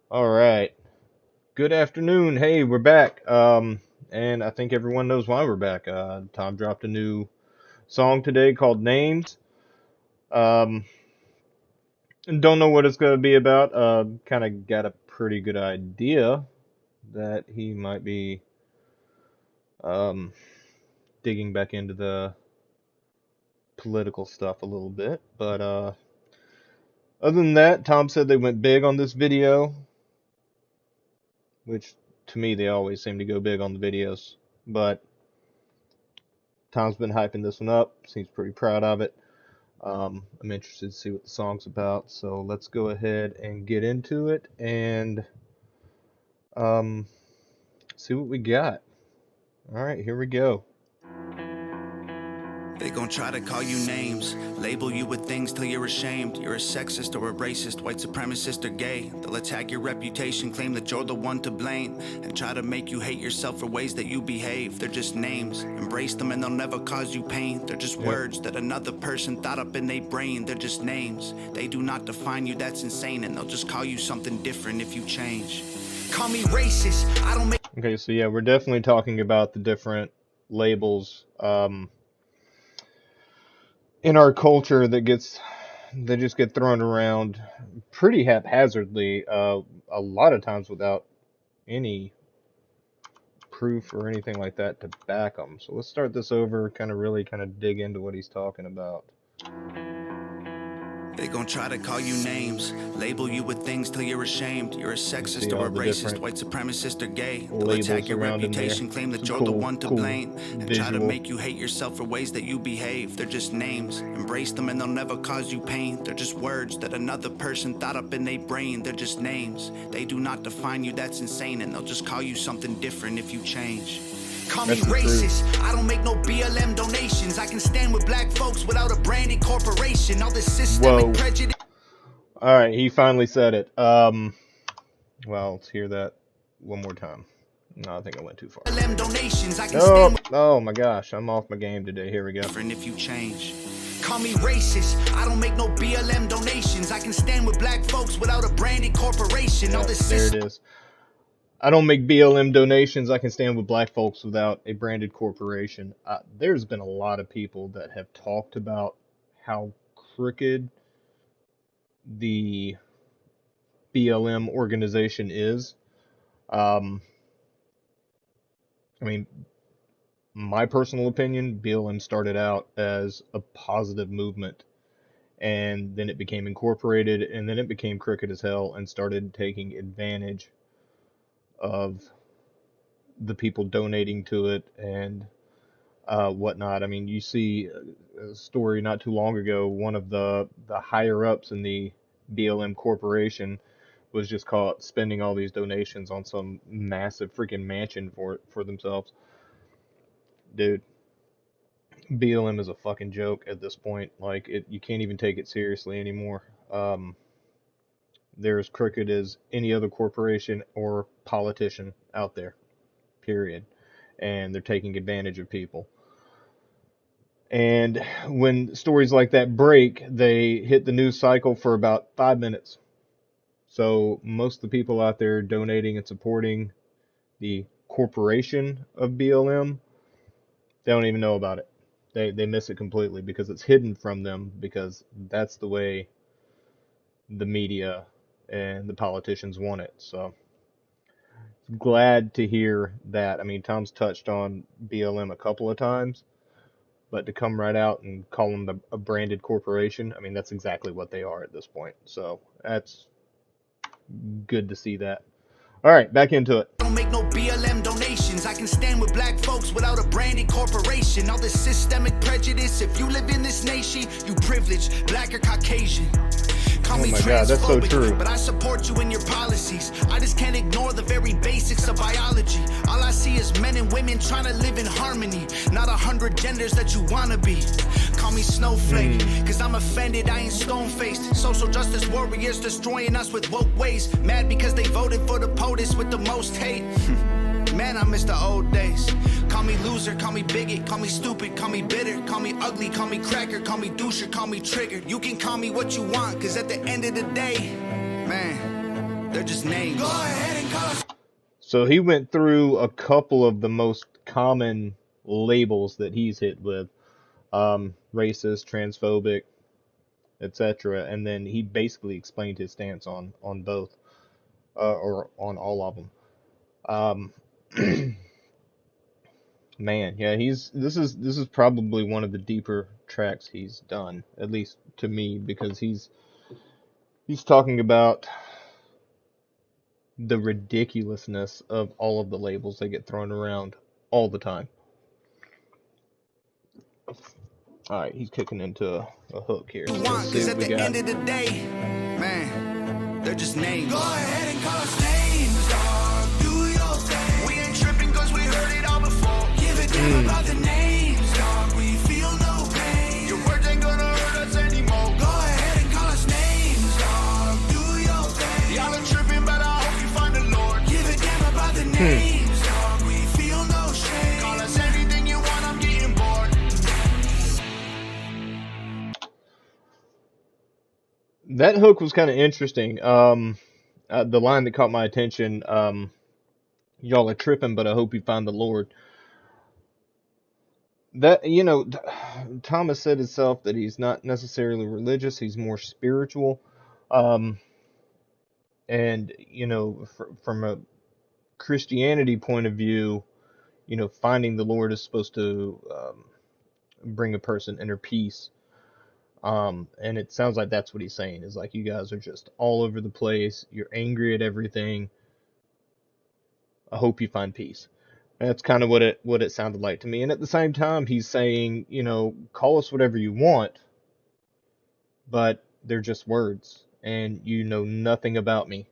All right. Good afternoon. Hey, we're back. And I think everyone knows why we're back. Tom dropped a new song today called Names. Um, don't know what it's going to be about. Kind of got a pretty good idea that he might be um, digging back into the political stuff a little bit. But other than that, Tom said they went big on this video, which to me they always seem to go big on the videos. But Tom's been hyping this one up. Seems pretty proud of it. I'm interested to see what the song's about. So let's go ahead and get into it and um, see what we got. All right, here we go. They gon' try to call you names, label you with things till you're ashamed. You're a sexist or a racist, white supremacist or gay. They'll attack your reputation, claim that you're the one to blame, and try to make you hate yourself for ways that you behave. They're just names, embrace them and they'll never cause you pain. They're just words that another person thought up in their brain. They're just names, they do not define you, that's insane. And they'll just call you something different if you change. Call me racist, I don't make... Okay, so yeah, we're definitely talking about the different labels in our culture that just get thrown around pretty haphazardly, a lot of times without any proof or anything like that to back them. So let's start this over, kind of dig into what he's talking about. They gon' try to call you names, label you with things till you're ashamed. You're a sexist See or all a the racist, different white supremacist or gay. They'll labels attack your around in there. reputation, claim that Some you're the cool, one to cool blame, and try to visual. make you hate yourself for ways that you behave. They're just names, embrace them and they'll never cause you pain. They're just words that another person thought up in their brain. They're just names, they do not define you, that's insane. And they'll just call you something different if you change. Call me racist, I don't make no BLM donations. I can stand with black folks without a branded corporation. All this systemic prejudice. All right, he finally said it. Well, let's hear that one more time. No, I think I went too far. Oh, oh my gosh, I'm off my game today. Here we go. If you change. Call me racist, I don't make no BLM donations. I can stand with black folks without a branded corporation. Yeah, there it is. I don't make BLM donations. I can stand with black folks without a branded corporation. There's been a lot of people that have talked about how crooked the BLM organization is. Um, I mean, my personal opinion, BLM started out as a positive movement, and then it became incorporated, and then it became crooked as hell and started taking advantage of the people donating to it and whatnot. I mean, you see a story not too long ago. One of the higher ups in the BLM corporation was just caught spending all these donations on some massive freaking mansion for themselves. Dude, BLM is a fucking joke at this point. Like you can't even take it seriously anymore. They're as crooked as any other corporation or politician out there. Period. And they're taking advantage of people. And when stories like that break, they hit the news cycle for about 5 minutes. So most of the people out there donating and supporting the corporation of BLM, they don't even know about it. They miss it completely because it's hidden from them, because that's the way the media and the politicians want it. So glad to hear that. I mean, Tom's touched on BLM a couple of times, but to come right out and call them a branded corporation, I mean, that's exactly what they are at this point. So that's good to see that. All right, back into it. Don't make no BLM donations. I can stand with black folks without a branded corporation. All this systemic prejudice. If you live in this nation, you privileged, black or Caucasian. Call me God, that's so true. But I support you in your policies. I just can't ignore the very basics of biology. All I see is men and women trying to live in harmony, not 100 genders that you wanna be. Call me snowflake, cause I'm offended, I ain't stone-faced. Social justice warriors destroying us with woke ways. Mad because they voted for the POTUS with the most hate. Man, I miss the old days. Call me loser, call me bigot, call me stupid, call me bitter, call me ugly, call me cracker, call me doucher, call me triggered. You can call me what you want, cause at the end of the day, man, They're just names. Go ahead and call us. So he went through a couple of the most common labels that he's hit with, racist, transphobic, etc. And then he basically explained his stance on both, or on all of them. Man, yeah, this is probably one of the deeper tracks he's done, at least to me, because he's talking about the ridiculousness of all of the labels that get thrown around all the time. All right, he's kicking into a hook here. So let's see what we got. End of the day, man, they're just names. Go ahead and call us names, dog. Do your thing. We ain't tripping cause we heard it all before. Give a damn about the names, dog. We feel no pain. Your words ain't gonna hurt us anymore. Go ahead and call us names, dog. Do your thing. Y'all are tripping, but I hope you find the Lord. Give a damn about the names, dog. We feel no shame. Call us anything you want, I'm getting bored. That hook was kind of interesting. The line that caught my attention, y'all are tripping, but I hope you find the Lord. That, Thomas said himself that he's not necessarily religious, he's more spiritual. And, from a Christianity point of view, finding the Lord is supposed to bring a person inner peace. And it sounds like that's what he's saying, is like, you guys are just all over the place. You're angry at everything. I hope you find peace. That's kind of what it sounded like to me. And at the same time, he's saying, call us whatever you want, but they're just words, and you know nothing about me.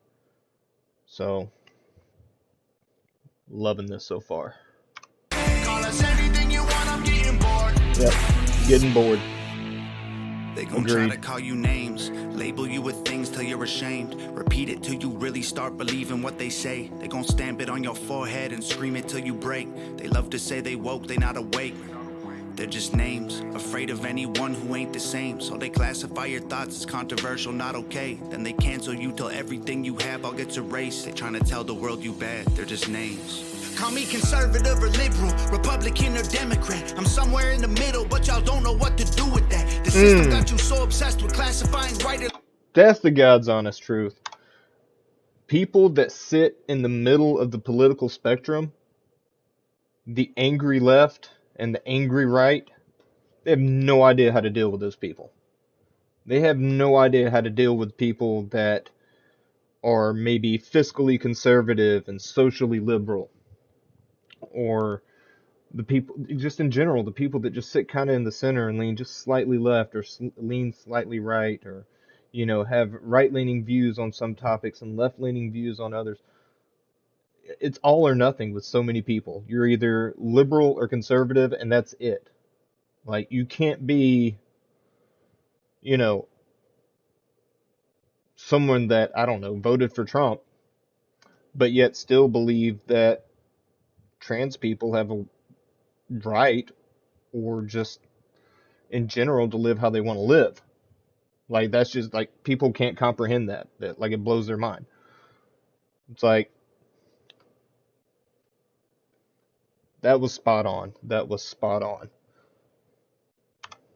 So, loving this so far. Call us anything you want, I'm getting bored. Yep, getting bored. They gon' try to call you names, label you with things till you're ashamed. Repeat it till you really start believing what they say. They gon' stamp it on your forehead and scream it till you break. They love to say they woke, they not awake. They're just names, afraid of anyone who ain't the same. So they classify your thoughts as controversial, not okay. Then they cancel you till everything you have all gets erased. They tryna tell the world you bad, they're just names. Call me conservative or liberal, Republican or Democrat. I'm somewhere in the middle, but y'all don't know what to do with that. The system got you so obsessed with classifying right. That's the God's honest truth. People that sit in the middle of the political spectrum, the angry left and the angry right, they have no idea how to deal with those people. They have no idea how to deal with people that are maybe fiscally conservative and socially liberal. Or the people, just in general, the people that just sit kind of in the center and lean just slightly left, or lean slightly right, or, have right-leaning views on some topics and left-leaning views on others. It's all or nothing with so many people. You're either liberal or conservative, and that's it. Like, you can't be, someone that, I don't know, voted for Trump, but yet still believe that trans people have a right, or just in general, to live how they want to live. Like, that's just, like, people can't comprehend that, like, it blows their mind. It's like, that was spot on.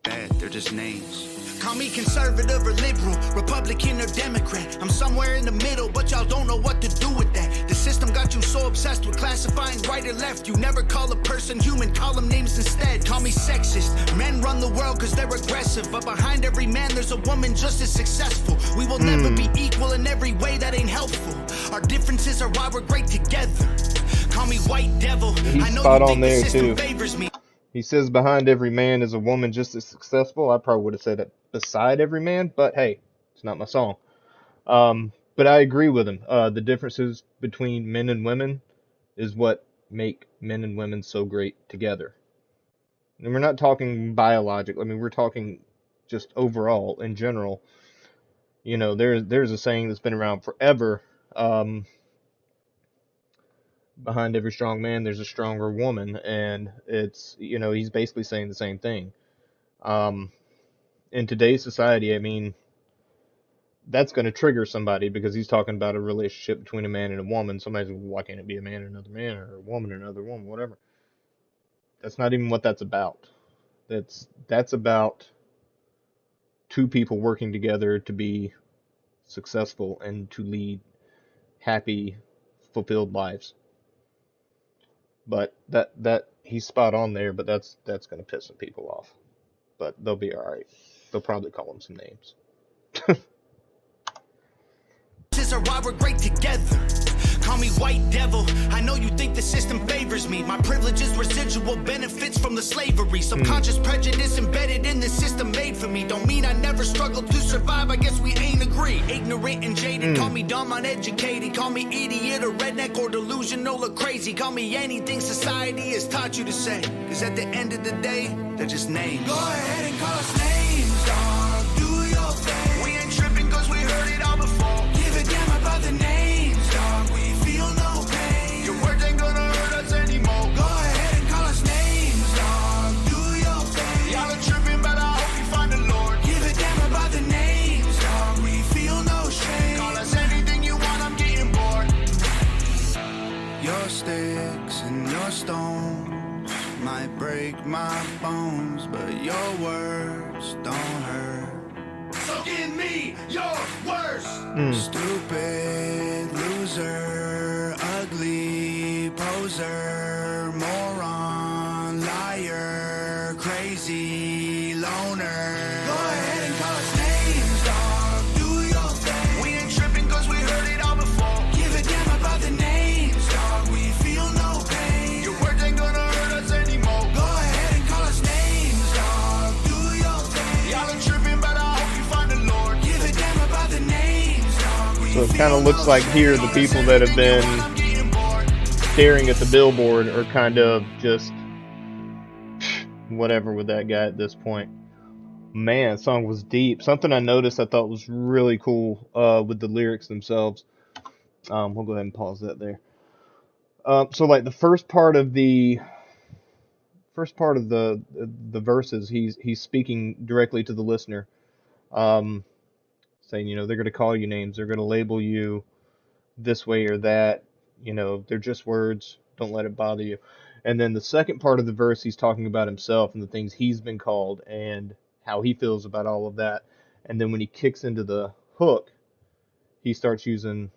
They're just names. Call me conservative or liberal, Republican or Democrat. I'm somewhere in the middle, but y'all don't know what to do with that. The system got you so obsessed with classifying right or left. You never call a person human, call them names instead. Call me sexist. Men run the world cause they're aggressive, but behind every man there's a woman just as successful. We will never be equal in every way, that ain't helpful. Our differences are why we're great together. Call me white devil. He's I know spot you on think the there system too. favors me. He says behind every man is a woman just as successful. I probably would have said it beside every man, but hey, it's not my song. But I agree with him. The differences between men and women is what make men and women so great together. And we're not talking biological. I mean, we're talking just overall, in general. There's a saying that's been around forever. Behind every strong man, there's a stronger woman, and it's, he's basically saying the same thing. In today's society, I mean, that's going to trigger somebody because he's talking about a relationship between a man and a woman. Somebody's like, why can't it be a man and another man, or a woman and another woman, whatever. That's not even what that's about. That's about two people working together to be successful and to lead happy, fulfilled lives. But that he's spot on there, but that's going to piss some people off. But they'll be all right. They'll probably call him some names. Are why we're great together. Call me white devil. I know you think the system favors me. My privileges, residual benefits from the slavery. Subconscious prejudice embedded in the system made for me. Don't mean I never struggled to survive. I guess we ain't agree. Ignorant and jaded. Call me dumb, uneducated. Call me idiot or redneck or delusional or crazy. Call me anything society has taught you to say. Cause at the end of the day, they're just names. Go ahead and call us names, dog. Do your thing. We ain't tripping cause we heard it all before. Damn about the names, dog. We feel no pain. Your words ain't gonna hurt us anymore. Go ahead and call us names, dog. Do your thing. Y'all are tripping, but I hope you find the Lord. Give a damn about the names, dog. We feel no shame. Call us anything you want, I'm getting bored. Your sticks and your stones might break my bones, but your words don't hurt. So give me your worst. Stupid, loser, ugly, poser, moron, liar, crazy, loner. Go ahead and call us names, dog. Do your thing. We ain't tripping cause we heard it all before. Give a damn about the names, dog. We feel no pain. Your words ain't gonna hurt us anymore. Go ahead and call us names, dog. Do your thing. Y'all are tripping, but I hope you find the Lord. Give a damn about the names, dog. So it kind of looks like here the people that have been staring at the billboard are kind of just whatever with that guy at this point. Man, the song was deep. Something I noticed I thought was really cool with the lyrics themselves. We'll go ahead and pause that there. So like the first part of the verses, he's speaking directly to the listener, saying, you know, they're going to call you names, they're going to label you this way or that, you know, they're just words, don't let it bother you. And then the second part of the verse, he's talking about himself and the things he's been called and how he feels about all of that. And then when he kicks into the hook, he starts using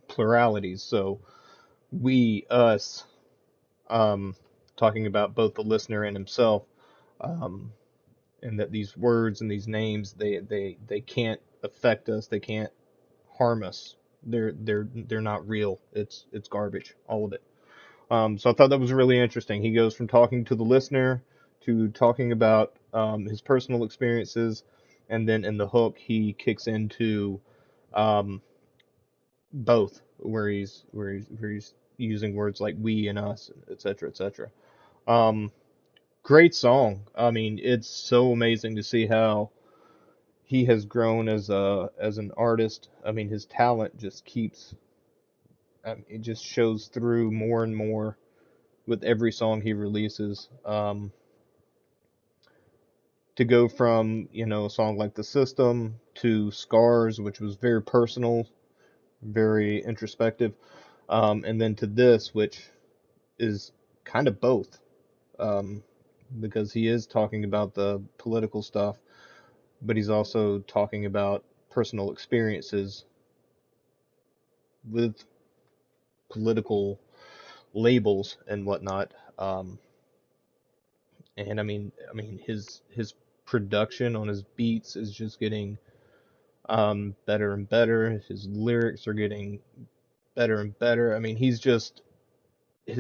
pluralities. So we, us, talking about both the listener and himself, and that these words and these names, they can't affect us, they can't harm us. They're not real. It's garbage, all of it. So I thought that was really interesting. He goes from talking to the listener to talking about his personal experiences, and then in the hook he kicks into both, where he's using words like we and us, etc., etc. Great song. I mean, it's so amazing to see how he has grown as an artist. I mean, his talent just keeps, it just shows through more and more with every song he releases. To go from, you know, a song like The System to Scars, which was very personal, very introspective, and then to this, which is kind of both, because he is talking about the political stuff, but he's also talking about personal experiences with political labels and whatnot. And I mean, his production on his beats is just getting better and better. His lyrics are getting better and better. I mean, the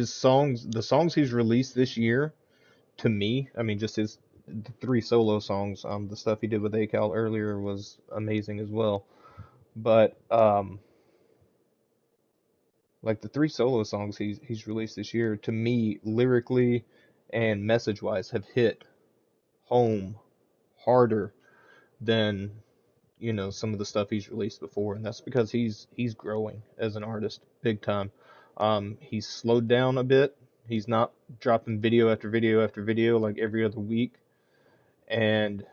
songs he's released this year, to me, I mean, just the three solo songs, the stuff he did with Akal earlier was amazing as well. But like the three solo songs he's released this year, to me, lyrically and message wise, have hit home harder than, you know, some of the stuff he's released before, and that's because he's growing as an artist big time. He's slowed down a bit. He's not dropping video after video after video like every other week, and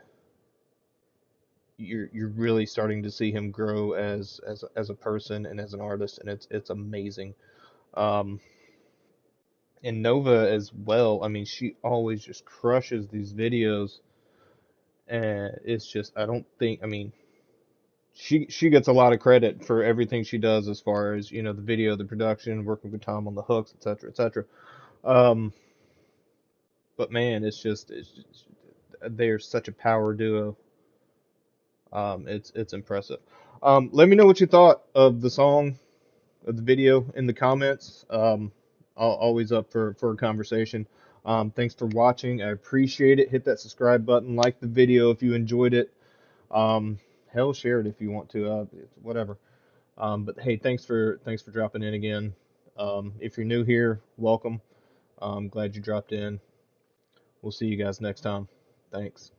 you're really starting to see him grow as a person and as an artist, and it's amazing. Um, and Nova as well. I mean, she always just crushes these videos, and it's just I don't think. I mean, she gets a lot of credit for everything she does as far as the video, the production, working with Tom on the hooks, etc., etc. Um, but man, it's just they're such a power duo. It's impressive. Let me know what you thought of the song, of the video in the comments. Always up for a conversation. Thanks for watching. I appreciate it. Hit that subscribe button, like the video if you enjoyed it. Um, Hell, share it if you want to. Whatever. But hey, thanks for dropping in again. If you're new here, welcome. Glad you dropped in. We'll see you guys next time. Thanks.